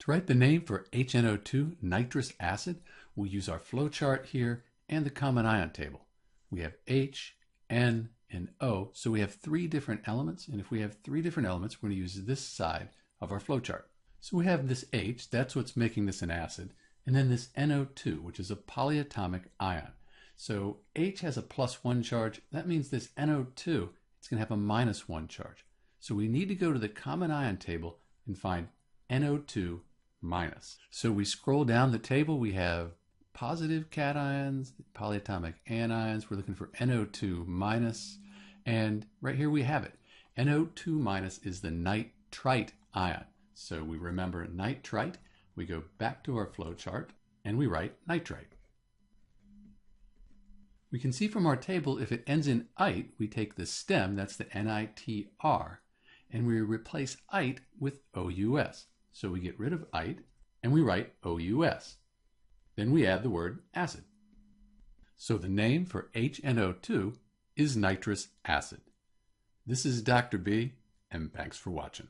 To write the name for HNO2 nitrous acid, we'll use our flowchart here and the common ion table. We have H, N, and O, so we have three different elements, and if we have three different elements, we're going to use this side of our flowchart. So we have this H, that's what's making this an acid, and then this NO2, which is a polyatomic ion. So H has a +1 charge, that means this NO2, it's going to have a -1 charge. So we need to go to the common ion table and find NO2 minus. So we scroll down the table, we have positive cations, polyatomic anions, we're looking for NO2 minus, and right here we have it. NO2 minus is the nitrite ion. So we remember nitrite, we go back to our flowchart, and we write nitrite. We can see from our table if it ends in ite, we take the stem, that's the NITR, and we replace ite with OUS. So we get rid of ite, and we write OUS. Then we add the word acid. So the name for HNO2 is nitrous acid. This is Dr. B, and thanks for watching.